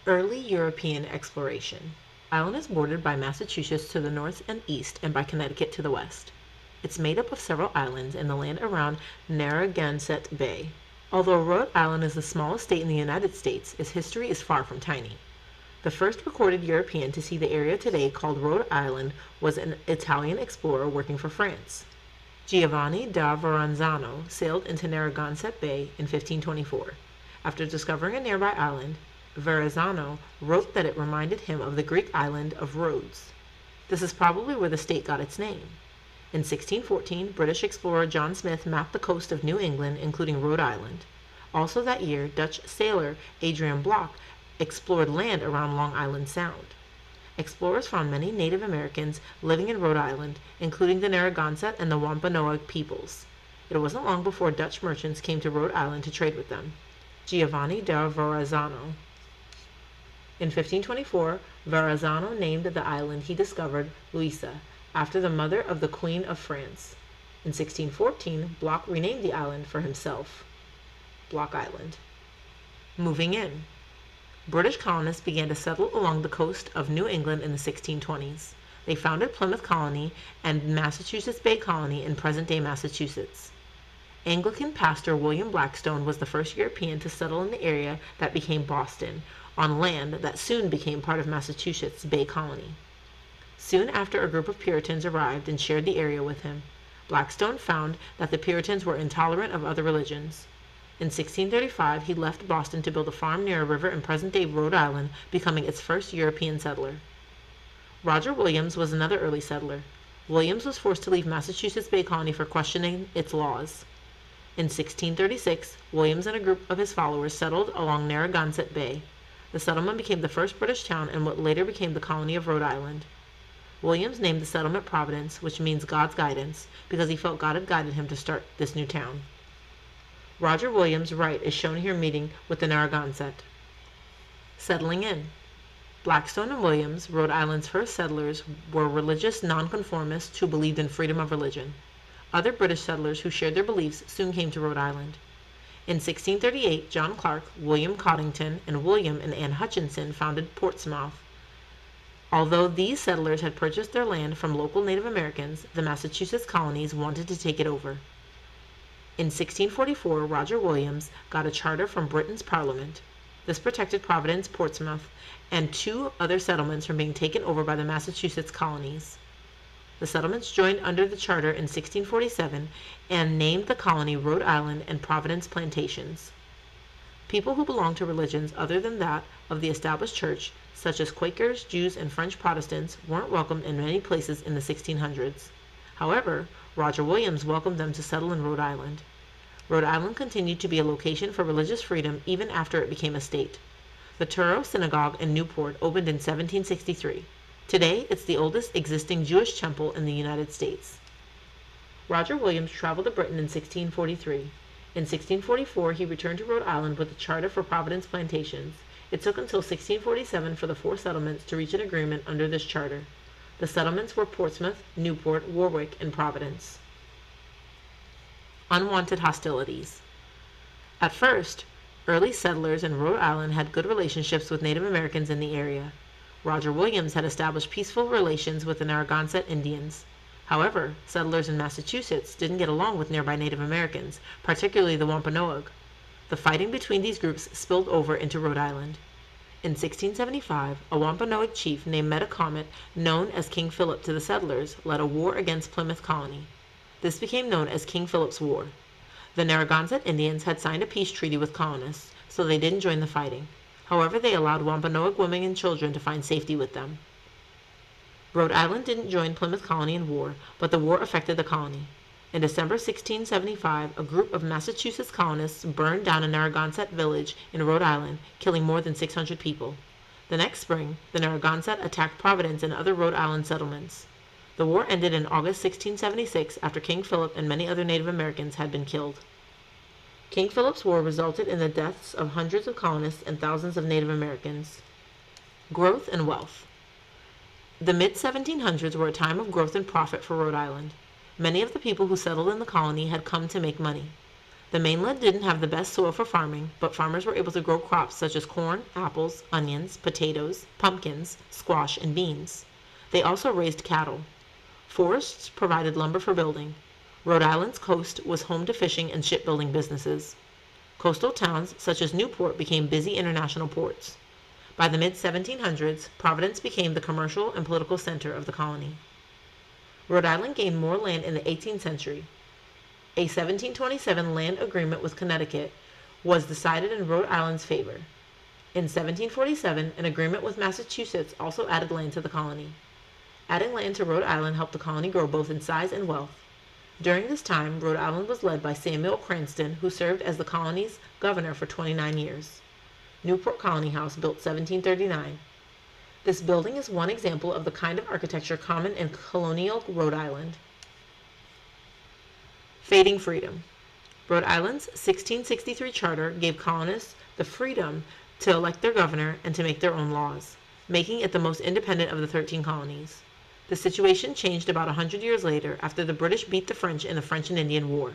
Early European exploration. Island is bordered by Massachusetts to the north and east and by Connecticut to the west. It's made up of several islands in the land around Narragansett Bay. Although Rhode Island is the smallest state in the United States, its history is far from tiny. The first recorded European to see the area today called Rhode Island was an Italian explorer working for France. Giovanni da Verrazzano sailed into Narragansett Bay in 1524. After discovering a nearby island, Verrazzano wrote that it reminded him of the Greek island of Rhodes. This is probably where the state got its name. In 1614, British explorer John Smith mapped the coast of New England, including Rhode Island. Also that year, Dutch sailor Adrian Block explored land around Long Island Sound. Explorers found many Native Americans living in Rhode Island, including the Narragansett and the Wampanoag peoples. It wasn't long before Dutch merchants came to Rhode Island to trade with them. Giovanni da Verrazzano. In 1524, Verrazzano named the island he discovered Louisa, after the mother of the Queen of France. In 1614, Block renamed the island for himself, Block Island. Moving in. British colonists began to settle along the coast of New England in the 1620s. They founded Plymouth Colony and Massachusetts Bay Colony in present-day Massachusetts. Anglican pastor William Blackstone was the first European to settle in the area that became Boston, on land that soon became part of Massachusetts Bay Colony. Soon after, a group of Puritans arrived and shared the area with him. Blackstone found that the Puritans were intolerant of other religions. In 1635, he left Boston to build a farm near a river in present-day Rhode Island, becoming its first European settler. Roger Williams was another early settler. Williams was forced to leave Massachusetts Bay Colony for questioning its laws. In 1636, Williams and a group of his followers settled along Narragansett Bay. The settlement became the first British town in what later became the colony of Rhode Island. Williams named the settlement Providence, which means God's guidance, because he felt God had guided him to start this new town. Roger Williams' right is shown here meeting with the Narragansett. Settling in. Blackstone and Williams, Rhode Island's first settlers, were religious nonconformists who believed in freedom of religion. Other British settlers who shared their beliefs soon came to Rhode Island. In 1638, John Clark, William Coddington, and William and Anne Hutchinson founded Portsmouth. Although these settlers had purchased their land from local Native Americans, the Massachusetts colonies wanted to take it over. In 1644, Roger Williams got a charter from Britain's Parliament. This protected Providence, Portsmouth, and two other settlements from being taken over by the Massachusetts colonies. The settlements joined under the charter in 1647 and named the colony Rhode Island and Providence Plantations. People who belonged to religions other than that of the established church, such as Quakers, Jews, and French Protestants, weren't welcomed in many places in the 1600s. However, Roger Williams welcomed them to settle in Rhode Island. Rhode Island continued to be a location for religious freedom even after it became a state. The Truro Synagogue in Newport opened in 1763. Today, it's the oldest existing Jewish temple in the United States. Roger Williams traveled to Britain in 1643. In 1644, he returned to Rhode Island with a charter for Providence Plantations. It took until 1647 for the four settlements to reach an agreement under this charter. The settlements were Portsmouth, Newport, Warwick, and Providence. Unwanted hostilities. At first, early settlers in Rhode Island had good relationships with Native Americans in the area. Roger Williams had established peaceful relations with the Narragansett Indians. However, settlers in Massachusetts didn't get along with nearby Native Americans, particularly the Wampanoag. The fighting between these groups spilled over into Rhode Island. In 1675, a Wampanoag chief named Metacomet, known as King Philip to the settlers, led a war against Plymouth Colony. This became known as King Philip's War. The Narragansett Indians had signed a peace treaty with colonists, so they didn't join the fighting. However, they allowed Wampanoag women and children to find safety with them. Rhode Island didn't join Plymouth Colony in war, but the war affected the colony. In December 1675, a group of Massachusetts colonists burned down a Narragansett village in Rhode Island, killing more than 600 people. The next spring, the Narragansett attacked Providence and other Rhode Island settlements. The war ended in August 1676 after King Philip and many other Native Americans had been killed. King Philip's War resulted in the deaths of hundreds of colonists and thousands of Native Americans. Growth and wealth. The mid-1700s were a time of growth and profit for Rhode Island. Many of the people who settled in the colony had come to make money. The mainland didn't have the best soil for farming, but farmers were able to grow crops such as corn, apples, onions, potatoes, pumpkins, squash, and beans. They also raised cattle. Forests provided lumber for building. Rhode Island's coast was home to fishing and shipbuilding businesses. Coastal towns such as Newport became busy international ports. By the mid-1700s, Providence became the commercial and political center of the colony. Rhode Island gained more land in the 18th century. A 1727 land agreement with Connecticut was decided in Rhode Island's favor. In 1747, an agreement with Massachusetts also added land to the colony. Adding land to Rhode Island helped the colony grow both in size and wealth. During this time, Rhode Island was led by Samuel Cranston, who served as the colony's governor for 29 years. Newport Colony House, built 1739. This building is one example of the kind of architecture common in colonial Rhode Island. Fading freedom. Rhode Island's 1663 charter gave colonists the freedom to elect their governor and to make their own laws, making it the most independent of the 13 colonies. The situation changed about 100 years later after the British beat the French in the French and Indian War.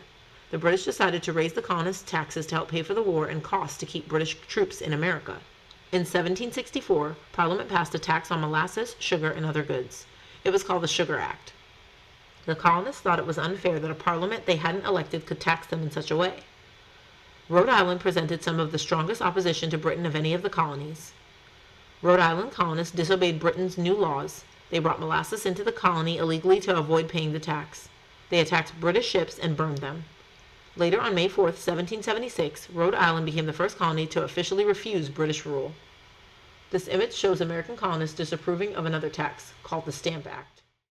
The British decided to raise the colonists' taxes to help pay for the war and costs to keep British troops in America. In 1764, Parliament passed a tax on molasses, sugar, and other goods. It was called the Sugar Act. The colonists thought it was unfair that a parliament they hadn't elected could tax them in such a way. Rhode Island presented some of the strongest opposition to Britain of any of the colonies. Rhode Island colonists disobeyed Britain's new laws. They brought molasses into the colony illegally to avoid paying the tax. They attacked British ships and burned them. Later, on May 4, 1776, Rhode Island became the first colony to officially refuse British rule. This image shows American colonists disapproving of another tax, called the Stamp Act.